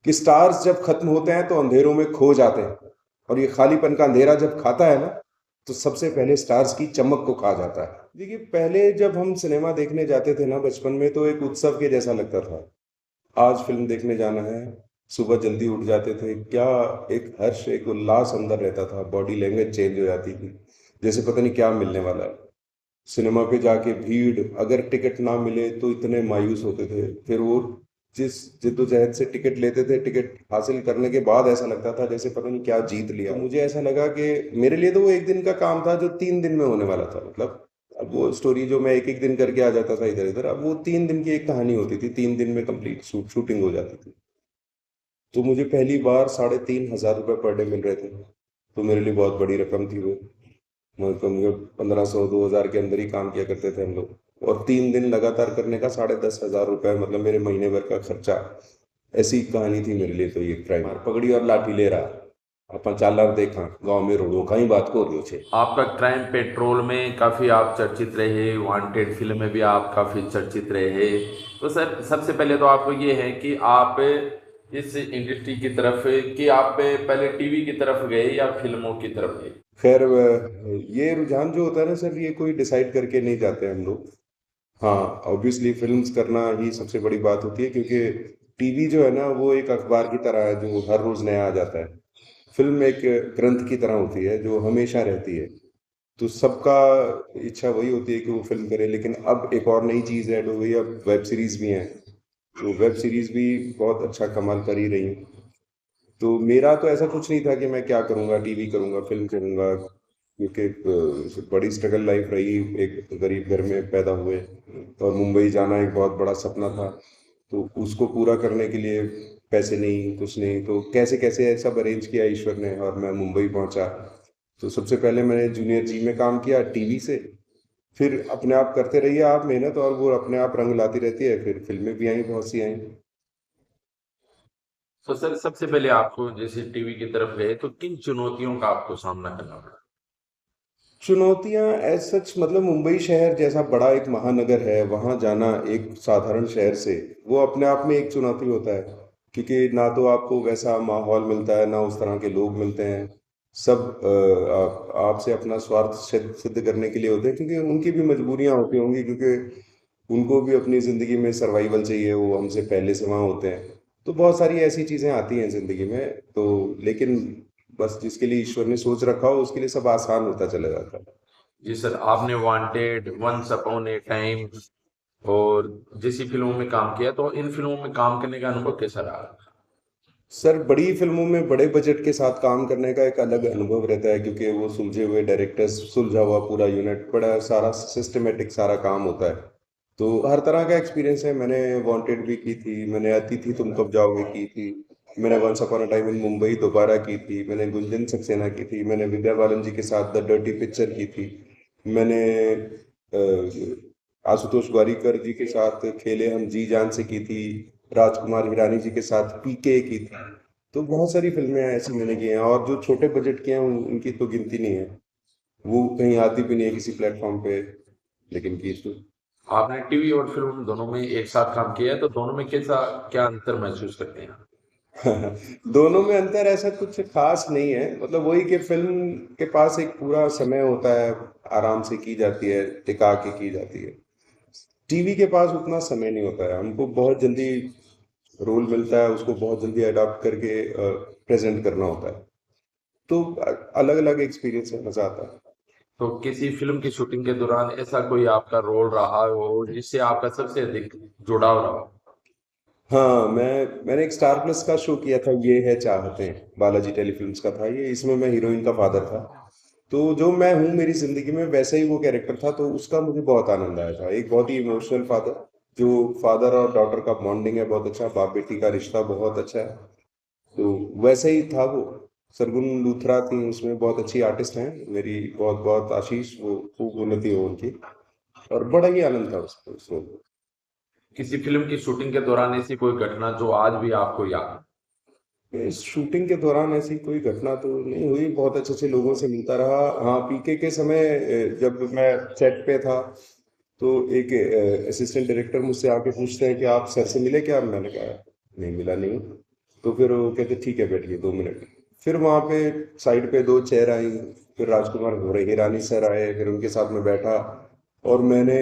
कि स्टार्स जब खत्म होते हैं तो अंधेरों में खो जाते हैं, और ये खालीपन का अंधेरा जब खाता है ना, तो सबसे पहले स्टार्स की चमक को खा जाता है। देखिए, पहले जब हम सिनेमा देखने जाते थे ना बचपन में, तो एक उत्सव के जैसा लगता था। आज फिल्म देखने जाना है, सुबह जल्दी उठ जाते थे, क्या एक हर्ष, एक उल्लास अंदर रहता था, बॉडी लैंग्वेज चेंज हो जाती थी, जैसे पता नहीं क्या मिलने वाला है। सिनेमा पे जाके भीड़, अगर टिकट ना मिले तो इतने मायूस होते थे, फिर वो जिस जिद्दोजहद से टिकट लेते थे, टिकट हासिल करने के बाद ऐसा लगता था जैसे पता नहीं क्या जीत लिया। तो मुझे ऐसा लगा कि मेरे लिए तो वो एक दिन का काम था जो 3 दिन में होने वाला था। मतलब अब वो स्टोरी जो मैं एक एक दिन करके आ जाता था इधर इधर, अब वो 3 दिन की एक कहानी होती थी, 3 दिन में कंप्लीट शूटिंग हो जाती थी। तो मुझे पहली बार 3,500 रुपये पर डे मिल रहे थे, तो मेरे लिए बहुत बड़ी रकम थी वो। मतलब कम से कम 1,500-2,000 के अंदर ही काम किया करते थे हम लोग, और 3 दिन लगातार करने का 10,500 रुपये, मतलब मेरे महीने भर का खर्चा। ऐसी कहानी थी मेरे लिए तो ये क्राइम। पगड़ी और लाठी ले रहा अपन चालार देखा गांव में रोडों का ही बात को रही छे। आपका क्राइम पेट्रोल में काफ़ी आप चर्चित रहे, वांटेड फिल्म में भी आप काफ़ी चर्चित रहे। तो सर सबसे पहले तो आपको ये है कि आप इस इंडस्ट्री की तरफ, कि आप पहले टीवी की तरफ गए या फिल्मों की तरफ गए? खैर ये रुझान जो होता है ना सर, ये कोई डिसाइड करके नहीं जाते हम लोग। हाँ, ऑब्वियसली फिल्म्स करना ही सबसे बड़ी बात होती है, क्योंकि टीवी जो है ना वो एक अखबार की तरह है जो हर रोज नया आ जाता है। फिल्म एक ग्रंथ की तरह होती है जो हमेशा रहती है। तो सबका इच्छा वही होती है कि वो फिल्म करे, लेकिन अब एक और नई चीज ऐड हो गई, अब वेब सीरीज भी है। तो वेब सीरीज भी बहुत अच्छा कमाल कर ही रही। तो मेरा तो ऐसा कुछ नहीं था कि मैं क्या करूंगा, टीवी करूंगा, फिल्म करूंगा, क्योंकि बड़ी स्ट्रगल लाइफ रही, एक गरीब घर में पैदा हुए, और मुंबई जाना एक बहुत बड़ा सपना था। तो उसको पूरा करने के लिए पैसे नहीं, कुछ नहीं, तो कैसे कैसे सब अरेंज किया ईश्वर ने, और मैं मुंबई पहुंचा। तो सबसे पहले मैंने जूनियर जी में काम किया टीवी से। फिर अपने आप करते रहिए आप मेहनत, और वो अपने आप रंग लाती रहती है, फिर फिल्में भी आई, बहुत सी आई। तो सर सबसे पहले आपको जैसे टीवी की तरफ गए तो किन चुनौतियों का आपको सामना करना पड़ा? चुनौतियां एज सच, मतलब मुंबई शहर जैसा बड़ा एक महानगर है, वहां जाना एक साधारण शहर से, वो अपने आप में एक चुनौती होता है। क्योंकि ना तो आपको वैसा माहौल मिलता है, ना उस तरह के लोग मिलते हैं। सब आपसे अपना स्वार्थ सिद्ध सिद्ध करने के लिए होते हैं, क्योंकि उनकी भी मजबूरियां होती होंगी, क्योंकि उनको भी अपनी जिंदगी में सर्वाइवल चाहिए, वो हमसे पहले से वहां होते हैं। तो बहुत सारी ऐसी चीजें आती हैं जिंदगी में। तो लेकिन बस जिसके लिए ईश्वर ने सोच रखा हो उसके लिए सब आसान होता चला जाता है। जी सर, आपने वांटेड, वंस अपॉन ए टाइम और जैसी फिल्मों में काम किया, तो इन फिल्मों में काम करने का अनुभव कैसा रहा? सर, बड़ी फिल्मों में बड़े बजट के साथ काम करने का एक अलग अनुभव रहता है, क्योंकि वो सुलझे हुए डायरेक्टर्स, सुलझा हुआ पूरा यूनिट, बड़ा सारा सिस्टमेटिक सारा काम होता है। तो हर तरह का एक्सपीरियंस है। मैंने वांटेड भी की थी, मैंने अतिथि तुम कब जाओगे की थी, मैंने वंस अपॉन अ टाइम इन मुंबई दोबारा की थी, मैंने गुंजन सक्सेना की थी, मैंने विद्या बालन जी के साथ द डर्टी पिक्चर की थी, मैंने आशुतोष ग्वारिकर जी के साथ खेले हम जी जान से की थी, राजकुमार हिरानी जी के साथ पीके की थी। तो बहुत सारी फिल्में ऐसी मैंने की हैं, और जो छोटे बजट की हैं उनकी तो गिनती नहीं है। वो कहीं आती भी नहीं है किसी प्लेटफॉर्म पे, लेकिन की तो। आपने टीवी और फिल्म दोनों में एक साथ काम किया है, तो दोनों में कैसा, क्या अंतर महसूस करते हैं? दोनों में अंतर ऐसा कुछ खास नहीं है, मतलब वही कि फिल्म के पास एक पूरा समय होता है, आराम से की जाती है, टिका के की जाती है। टीवी के पास उतना समय नहीं होता है, हमको बहुत जल्दी रोल मिलता है, उसको बहुत जल्दी अडॉप्ट करके प्रेजेंट करना होता है। तो अलग अलग एक्सपीरियंस है, मजा आता है। तो किसी फिल्म की शूटिंग के दौरान ऐसा कोई आपका रोल रहा हो जिससे आपका सबसे अधिक जुड़ाव रहा हो? हाँ, मैंने एक स्टार प्लस का शो किया था, ये है चाहते हैं, बालाजी टेलीफिल्म्स का था ये। इसमें मैं हीरोइन का फादर था। तो जो मैं हूँ मेरी जिंदगी में वैसा ही वो कैरेक्टर था, तो उसका मुझे बहुत आनंद आया था। एक बहुत ही इमोशनल फादर, जो फादर और डॉटर का बॉन्डिंग है बहुत अच्छा, बाप बेटी का रिश्ता बहुत अच्छा है। तो वैसे ही था वो। सरगुन लूथरा थी उसमें, बहुत अच्छी आर्टिस्ट हैं मेरी, बहुत बहुत आशीष, वो खूब उन्नति हो उनकी। और बड़ा ही आनंद था उसमें। किसी फिल्म की शूटिंग के दौरान ऐसी कोई घटना जो आज भी आपको याद है? इस शूटिंग के दौरान ऐसी कोई घटना तो नहीं हुई, बहुत अच्छे अच्छे लोगों से मिलता रहा। हाँ, पीके के समय जब मैं सेट पे था, तो एक असिस्टेंट डायरेक्टर मुझसे आके पूछते हैं कि आप सर से मिले क्या, मैंने कहा नहीं, मिला नहीं। तो फिर वो कहते ठीक है बैठिए 2 मिनट। फिर वहाँ पे साइड पे दो चेयर आई, फिर राजकुमार हिरानी सर आए, फिर उनके साथ में बैठा, और मैंने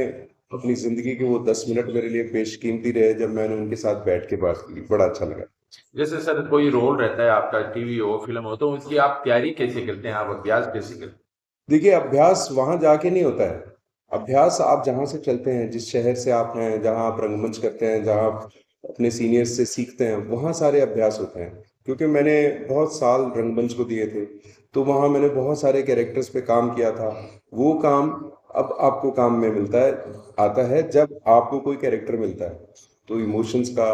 अपनी जिंदगी के वो 10 मिनट मेरे लिए बेशकीमती रहे जब मैंने उनके साथ बैठ के बात की, बड़ा अच्छा लगा। जैसे सर कोई रोल रहता है आपका, टीवी हो फिल्म हो, तो उसकी आप तैयारी कैसे करते हैं, आप अभ्यास कैसे करते देखिए अभ्यास वहां जाके नहीं होता है। अभ्यास आप जहां से चलते हैं, जिस शहर से आप हैं, जहां आप रंगमंच करते हैं, जहां आप अपने सीनियर्स से सीखते हैं, वहां सारे अभ्यास होते हैं। क्योंकि मैंने बहुत साल रंगमंच को दिए थे, तो वहां मैंने बहुत सारे कैरेक्टर्स पे काम किया था। वो काम अब आपको काम में मिलता है, आता है जब आपको कोई कैरेक्टर मिलता है, तो इमोशंस का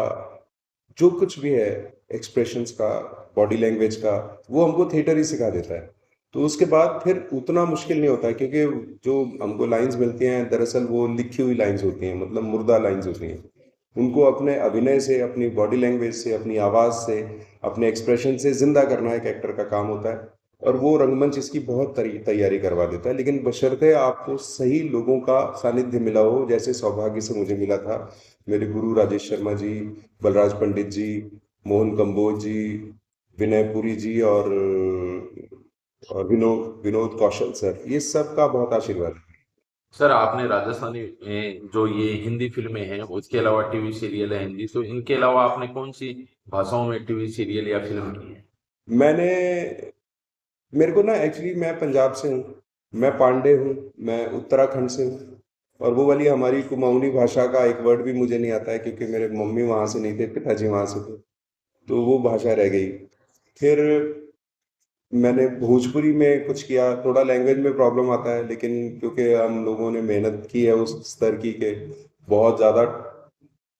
जो कुछ भी है, एक्सप्रेशंस का, बॉडी लैंग्वेज का, वो हमको थिएटर ही सिखा देता है। तो उसके बाद फिर उतना मुश्किल नहीं होता है, क्योंकि जो हमको लाइंस मिलती हैं दरअसल वो लिखी हुई लाइंस होती हैं, मतलब मुर्दा लाइंस होती हैं। उनको अपने अभिनय से, अपनी बॉडी लैंग्वेज से, अपनी आवाज़ से, अपने एक्सप्रेशन से जिंदा करना एक एक्टर का काम होता है। और वो रंगमंच इसकी बहुत तैयारी करवा देता है, लेकिन बशर्ते आपको सही लोगों का सानिध्य मिला हो, जैसे सौभाग्य से मुझे मिला था। मेरे गुरु राजेश शर्मा जी, बलराज पंडित जी, मोहन कंबोज जी, विनय पुरी जी, और विनोद विनोद कौशल सर, ये सब का बहुत आशीर्वाद है। सर आपने राजस्थानी जो ये हिंदी फिल्में हैं, उसके अलावा टीवी सीरियल है हिंदी, तो इनके अलावा आपने कौन सी भाषाओं में टीवी सीरियल या फिल्म की है? मैंने मेरे को ना एक्चुअली मैं पंजाब से हूँ, मैं पांडे हूँ, मैं उत्तराखंड से हूँ। और वो वाली हमारी कुमाऊनी भाषा का एक वर्ड भी मुझे नहीं आता है, क्योंकि मेरे मम्मी वहाँ से नहीं थे, पिताजी वहाँ से थे, तो वो भाषा रह गई। फिर मैंने भोजपुरी में कुछ किया, थोड़ा लैंग्वेज में प्रॉब्लम आता है, लेकिन क्योंकि हम लोगों ने मेहनत की है उस स्तर की के बहुत ज़्यादा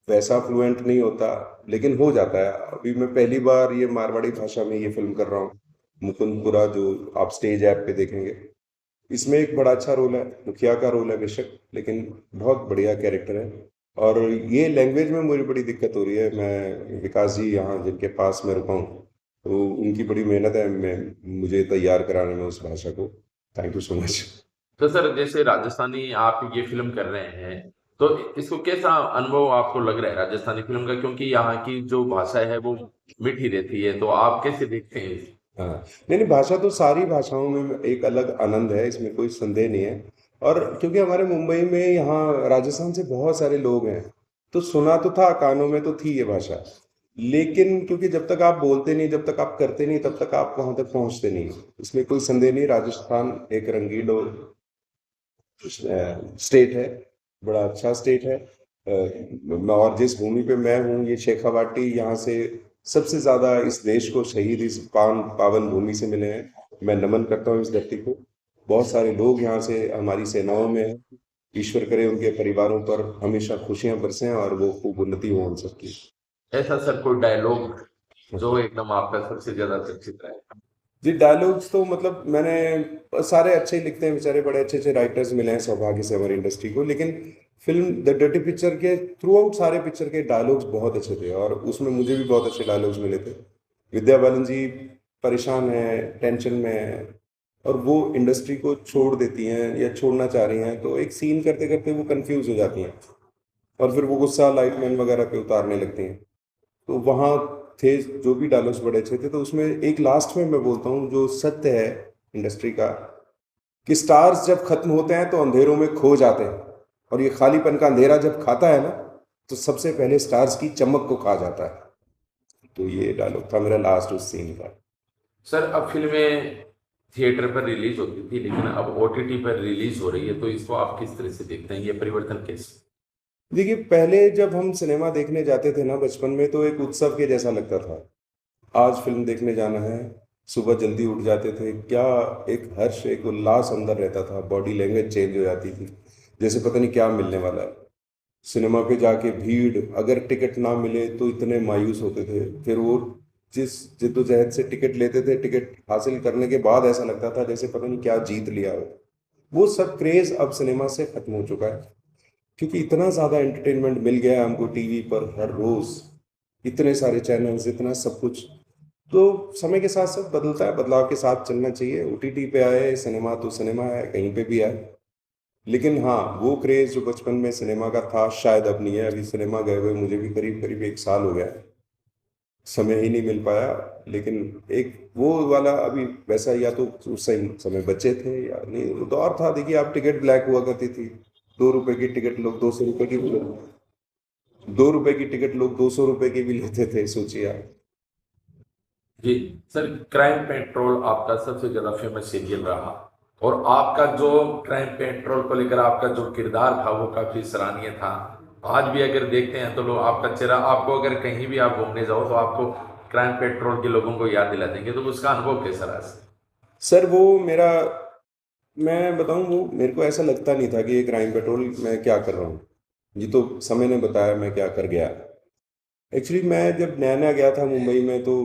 वैसा फ्लुएंट नहीं होता, लेकिन हो जाता है। अभी मैं पहली बार ये मारवाड़ी भाषा में ये फिल्म कर रहा हूँ, मुकुंदपुरा, जो आप स्टेज ऐप पे देखेंगे। इसमें एक बड़ा अच्छा रोल है, मुखिया का रोल है बेशक, लेकिन बहुत बढ़िया कैरेक्टर है। और ये लैंग्वेज में मुझे बड़ी दिक्कत हो रही है। मैं विकास जी यहाँ जिनके पास मैं रुका हूँ, तो उनकी बड़ी मेहनत है मैं मुझे तैयार कराने में उस भाषा को। Thank you so much. तो सर जैसे राजस्थानी आप ये फिल्म कर रहे हैं, तो इसको कैसा अनुभव आपको लग रहा है राजस्थानी फिल्म का, क्योंकि यहाँ की जो भाषा है वो मीठी रहती है, तो आप कैसे देखते हैं इसे? हाँ, नहीं नहीं, भाषा तो सारी भाषाओं में एक अलग आनंद है, इसमें कोई संदेह नहीं है। और क्योंकि हमारे मुंबई में यहाँ राजस्थान से बहुत सारे लोग हैं, तो सुना तो था, कानों में तो थी ये भाषा। लेकिन क्योंकि जब तक आप बोलते नहीं, जब तक आप करते नहीं, तब तक आप वहां तक पहुंचते नहीं। इसमें कोई संदेह नहीं, राजस्थान एक रंगीन और स्टेट है, बड़ा अच्छा स्टेट है। और जिस भूमि पे मैं हूँ, ये शेखावाटी, यहाँ से सबसे ज्यादा इस देश को शहीद इस पावन भूमि से मिले हैं। मैं नमन करता हूँ इस धरती को। बहुत सारे लोग यहाँ से हमारी सेनाओं में हैं। ईश्वर करे उनके परिवारों पर हमेशा खुशियां बरसें और वो खूब उन्नति हो उन सबकी। ऐसा सर कोई डायलॉग जो एकदम आपका सबसे ज्यादा चर्चित रहा है? जी डायलॉग्स तो मतलब मैंने सारे अच्छे ही लिखते हैं बेचारे, बड़े अच्छे अच्छे राइटर्स मिले हैं सौभाग्य से हमारी इंडस्ट्री को। लेकिन फिल्म द डर्टी पिक्चर के थ्रू आउट सारे पिक्चर के डायलॉग्स बहुत अच्छे थे, और उसमें मुझे भी बहुत अच्छे डायलॉग्स मिले थे। विद्या बालन जी परेशान है, टेंशन में है, और वो इंडस्ट्री को छोड़ देती हैं या छोड़ना चाह रही हैं, तो एक सीन करते करते वो कंफ्यूज हो जाती हैं, और फिर वो गुस्सा लाइटमैन वगैरह पे उतारने लगती हैं। तो वहाँ थे जो भी डायलॉग्स बड़े अच्छे थे। तो उसमें एक लास्ट में मैं बोलता हूँ जो सत्य है इंडस्ट्री का, कि स्टार्स जब खत्म होते हैं तो अंधेरों में खो जाते हैं, और ये खालीपन का अंधेरा जब खाता है ना, तो सबसे पहले स्टार्स की चमक को खा जाता है। तो ये डायलॉग था मेरा लास्ट उस सीन का। सर अब फिल्में थिएटर पर रिलीज होती थी, लेकिन अब ओटीटी पर रिलीज हो रही है, तो इसको आप किस तरह से देखते हैं, ये परिवर्तन कैसे? देखिए पहले जब हम सिनेमा देखने जाते थे ना बचपन में, तो एक उत्सव के जैसा लगता था। आज फिल्म देखने जाना है, सुबह जल्दी उठ जाते थे, क्या एक हर्ष, एक उल्लास अंदर रहता था, बॉडी लैंग्वेज चेंज हो जाती थी, जैसे पता नहीं क्या मिलने वाला है। सिनेमा पे जाके भीड़, अगर टिकट ना मिले तो इतने मायूस होते थे। फिर वो जिस जिद्दोजहद से टिकट लेते थे, टिकट हासिल करने के बाद ऐसा लगता था जैसे पता नहीं क्या जीत लिया हो। वो सब क्रेज अब सिनेमा से खत्म हो चुका है, क्योंकि इतना ज्यादा एंटरटेनमेंट मिल गया है हमको टीवी पर हर रोज, इतने सारे चैनल्स, इतना सब कुछ। तो समय के साथ साथ बदलता है, बदलाव के साथ चलना चाहिए। ओटीटी पे आए सिनेमा तो सिनेमा है, कहीं पे भी आए। लेकिन हाँ, वो क्रेज जो बचपन में सिनेमा का था शायद अब नहीं है। अभी सिनेमा गए हुए मुझे भी करीब करीब 1 साल हो गया है। समय ही नहीं मिल पाया। लेकिन एक वो वाला अभी वैसा, या तो उस सही समय बच्चे थे या नहीं, वो दौर था। देखिए आप, टिकट ब्लैक हुआ करती थी, 2 रुपए की टिकट लोग 200 रुपए की, 2 रुपए की टिकट लोग 200 रुपए की भी लेते थे, सोचिए आप। जी सर, क्राइम पेट्रोल आपका सबसे ज्यादा फेमस सीरियल रहा, और आपका जो क्राइम पेट्रोल को लेकर आपका जो किरदार था वो काफी सराहनीय था। आज भी अगर देखते हैं तो लोग आपका चेहरा, आपको अगर कहीं भी आप घूमने जाओ तो आपको क्राइम पेट्रोल के लोगों को याद दिला देंगे, तो उसका अनुभव कैसा रहा सर? सर वो मेरा, मैं बताऊं, वो मेरे को ऐसा लगता नहीं था कि ये क्राइम पेट्रोल मैं क्या कर रहा हूँ। ये तो समय ने बताया मैं क्या कर गया। एक्चुअली मैं जब नया नया गया था मुंबई में, तो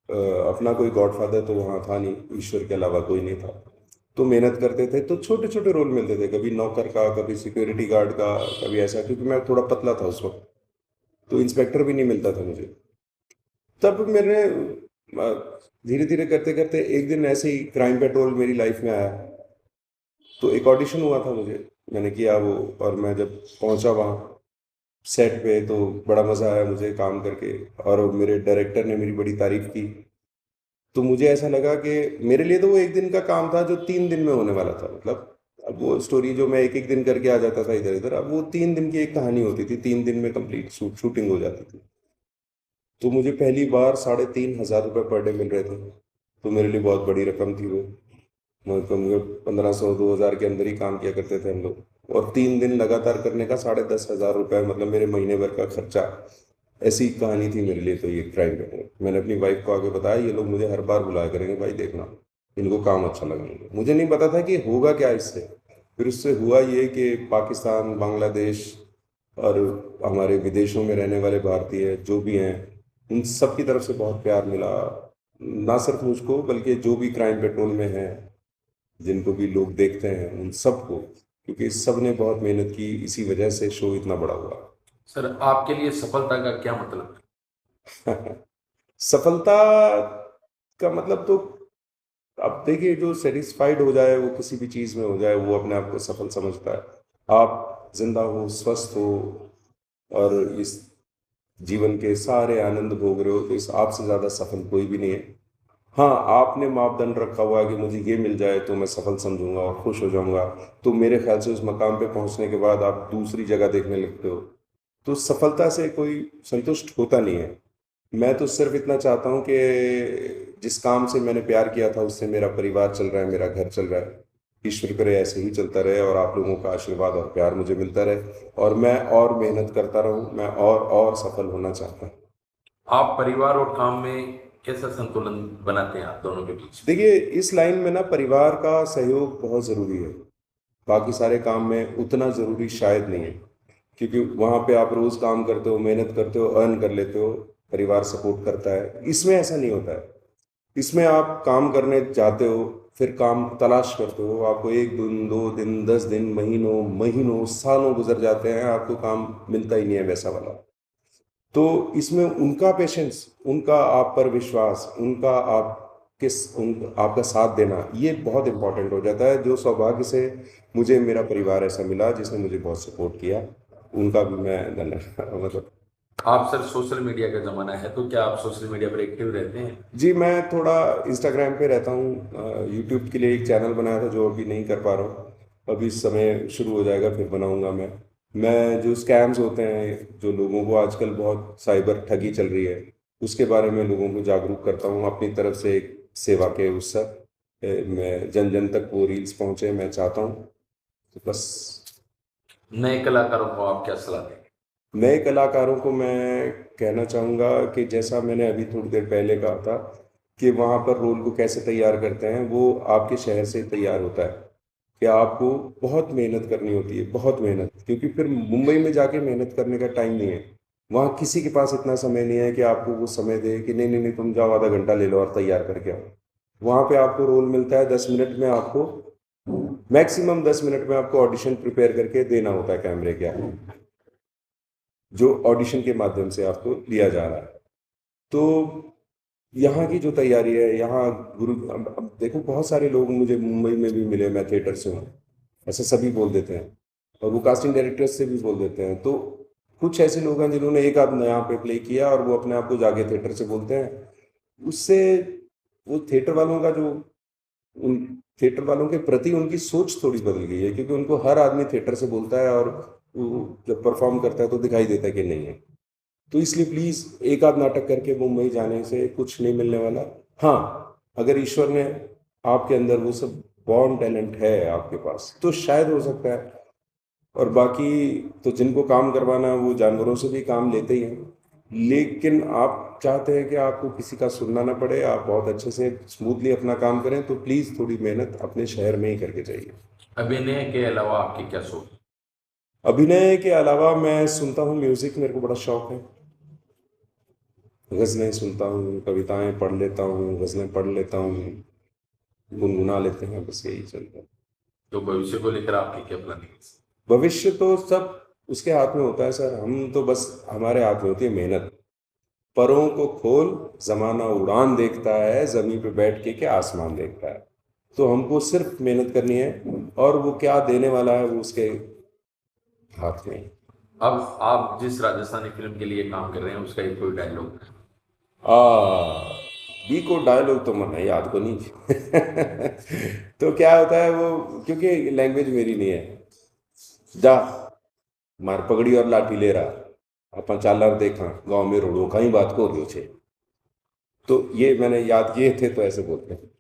अ, अपना कोई गॉडफादर तो वहाँ था नहीं, ईश्वर के अलावा कोई नहीं था। तो मेहनत करते थे तो छोटे छोटे रोल मिलते थे, कभी नौकर का, कभी सिक्योरिटी गार्ड का, कभी ऐसा, क्योंकि मैं थोड़ा पतला था उस वक्त। तो इंस्पेक्टर भी नहीं मिलता था मुझे। तब मैंने धीरे धीरे करते करते एक दिन ऐसे ही क्राइम पेट्रोल मेरी लाइफ में आया। तो एक ऑडिशन हुआ था मुझे, मैंने किया वो। और मैं जब पहुंचा वहाँ सेट पे, तो बड़ा मज़ा आया मुझे काम करके। और मेरे डायरेक्टर ने मेरी बड़ी तारीफ की। तो मुझे ऐसा लगा कि मेरे लिए तो वो एक दिन का काम था जो 3 दिन में होने वाला था। मतलब अब वो स्टोरी जो मैं एक एक दिन करके आ जाता था इधर इधर, अब वो 3 दिन की एक कहानी होती थी, 3 दिन में कंप्लीट शूटिंग हो जाती थी। तो मुझे पहली बार 3,500 रुपये पर डे मिल रहे थे। तो मेरे लिए बहुत बड़ी रकम थी वो। मतलब 1,500 2,000 के अंदर ही काम किया करते थे हम लोग, और 3 दिन लगातार करने का 10,500 रुपये, मतलब मेरे महीने भर का खर्चा। ऐसी कहानी थी मेरे लिए तो ये क्राइम पेट्रोल। मैंने अपनी वाइफ को आगे बताया, ये लोग मुझे हर बार बुलाया करेंगे, भाई देखना इनको काम अच्छा लगेगा। मुझे नहीं पता था कि होगा क्या इससे। फिर उससे हुआ ये कि पाकिस्तान, बांग्लादेश और हमारे विदेशों में रहने वाले भारतीय जो भी हैं, उन सब की तरफ से बहुत प्यार मिला। ना सिर्फ मुझको, बल्कि जो भी क्राइम पेट्रोल में हैं, जिनको भी लोग देखते हैं, उन सबको, क्योंकि सब ने बहुत मेहनत की, इसी वजह से शो इतना बड़ा हुआ। सर आपके लिए सफलता का क्या मतलब है? सफलता का मतलब तो, अब देखिए, जो सेटिस्फाइड हो जाए वो किसी भी चीज़ में हो जाए, वो अपने आप को सफल समझता है। आप जिंदा हो, स्वस्थ हो, और इस जीवन के सारे आनंद भोग रहे हो, तो इस आपसे ज़्यादा सफल कोई भी नहीं है। हाँ, आपने मापदंड रखा हुआ है कि मुझे ये मिल जाए तो मैं सफल समझूंगा और खुश हो जाऊंगा। तो मेरे ख्याल से उस मकाम पे पहुंचने के बाद आप दूसरी जगह देखने लगते हो। तो सफलता से कोई संतुष्ट होता नहीं है। मैं तो सिर्फ इतना चाहता हूँ कि जिस काम से मैंने प्यार किया था उससे मेरा परिवार चल रहा है, मेरा घर चल रहा है। ईश्वर करे ऐसे ही चलता रहे, और आप लोगों का आशीर्वाद और प्यार मुझे मिलता रहे, और मैं और मेहनत करता रहूँ, मैं और सफल होना चाहता हूँ। आप परिवार और काम में कैसा संतुलन बनाते हैं आप दोनों के बीच? देखिए, इस लाइन में ना परिवार का सहयोग बहुत ज़रूरी है। बाकी सारे काम में उतना ज़रूरी शायद नहीं है, क्योंकि वहाँ पे आप रोज़ काम करते हो, मेहनत करते हो, अर्न कर लेते हो, परिवार सपोर्ट करता है। इसमें ऐसा नहीं होता है। इसमें आप काम करने जाते हो, फिर काम तलाश करते हो, आपको 1 दिन, 2 दिन, 10 दिन, महीनों महीनों सालों गुजर जाते हैं, आपको काम मिलता ही नहीं है वैसा वाला। तो इसमें उनका पेशेंस, उनका आप पर विश्वास, उनका आपका साथ देना, ये बहुत इंपॉर्टेंट हो जाता है। जो सौभाग्य से मुझे मेरा परिवार ऐसा मिला जिसने मुझे बहुत सपोर्ट किया, उनका भी मैं धन्यवाद मतलब। आप सर, सोशल मीडिया का ज़माना है तो क्या आप सोशल मीडिया पर एक्टिव रहते हैं? जी, मैं थोड़ा इंस्टाग्राम पे रहता हूँ। यूट्यूब के लिए एक चैनल बनाया था जो अभी नहीं कर पा रहा हूँ। अभी इस समय शुरू हो जाएगा, फिर बनाऊंगा मैं जो स्कैम्स होते हैं, जो लोगों को आजकल बहुत साइबर ठगी चल रही है, उसके बारे में लोगों को जागरूक करता हूँ अपनी तरफ से, एक सेवा के उससे। मैं जन जन तक वो रील्स पहुँचे, मैं चाहता हूँ। तो बस। नए कलाकारों को आप क्या सलाह देंगे? नए कलाकारों को मैं कहना चाहूँगा कि जैसा मैंने अभी थोड़ी देर पहले कहा था, कि वहाँ पर रोल को कैसे तैयार करते हैं, वो आपके शहर से तैयार होता है। कि आपको बहुत मेहनत करनी होती है, बहुत मेहनत, क्योंकि फिर मुंबई में जाके मेहनत करने का टाइम नहीं है। वहाँ किसी के पास इतना समय नहीं है कि आपको वो समय दे कि नहीं नहीं नहीं, तुम जाओ आधा घंटा ले लो और तैयार करके आओ। वहाँ पे आपको रोल मिलता है 10 मिनट में, आपको मैक्सिमम 10 मिनट में आपको ऑडिशन प्रिपेयर करके देना होता है कैमरे के आगे, जो ऑडिशन के माध्यम से आपको लिया जा रहा है। तो यहाँ की जो तैयारी है, यहाँ गुरु, अब देखो बहुत सारे लोग मुझे मुंबई में भी मिले, मैं थिएटर से हूँ, ऐसे सभी बोल देते हैं, और वो कास्टिंग डायरेक्टर्स से भी बोल देते हैं। तो कुछ ऐसे लोग हैं जिन्होंने एक आध यहाँ पे प्ले किया और वो अपने आप को जाके थिएटर से बोलते हैं, उससे वो थिएटर वालों का जो उन थिएटर वालों के प्रति उनकी सोच थोड़ी बदल गई है, क्योंकि उनको हर आदमी थिएटर से बोलता है और वो जब परफॉर्म करता है तो दिखाई देता है कि नहीं है। तो इसलिए प्लीज एक आध नाटक करके मुंबई जाने से कुछ नहीं मिलने वाला। हाँ, अगर ईश्वर ने आपके अंदर वो सब बॉर्न टैलेंट है आपके पास तो शायद हो सकता है। और बाकी तो जिनको काम करवाना है वो जानवरों से भी काम लेते ही हैं, लेकिन आप चाहते हैं कि आपको किसी का सुनना ना पड़े, आप बहुत अच्छे से स्मूथली अपना काम करें, तो प्लीज़ थोड़ी मेहनत अपने शहर में ही करके जाइए। अभिनय के अलावा आपकी क्या सोच? अभिनय के अलावा मैं सुनता हूँ म्यूज़िक, मेरे को बड़ा शौक है। गज़लें सुनता हूँ, कविताएं पढ़ लेता हूँ, गज़लें पढ़ लेता हूँ, गुनगुना लेते हैं, बस यही चलता है। तो भविष्य को लेकर आपकी क्या प्लानिंग? भविष्य तो सब उसके हाथ में होता है सर, हम तो बस हमारे हाथ में होती है मेहनत। परों को खोल, जमाना उड़ान देखता है, जमीन पे बैठ के आसमान देखता है। तो हमको सिर्फ मेहनत करनी है और वो क्या देने वाला है वो उसके हाथ में है। अब आप जिस राजस्थानी फिल्म के लिए काम कर रहे हैं उसका एक कोई डायलॉग? आ बी को डायलॉग तो मैं याद को नहीं। तो क्या होता है वो, क्योंकि लैंग्वेज मेरी नहीं है। जा मार पगड़ी और लाठी ले रहा अपन चालर देखा गांव में रोड़ों का ही बात को रही छे। तो ये मैंने याद किए थे तो ऐसे बोलते हैं।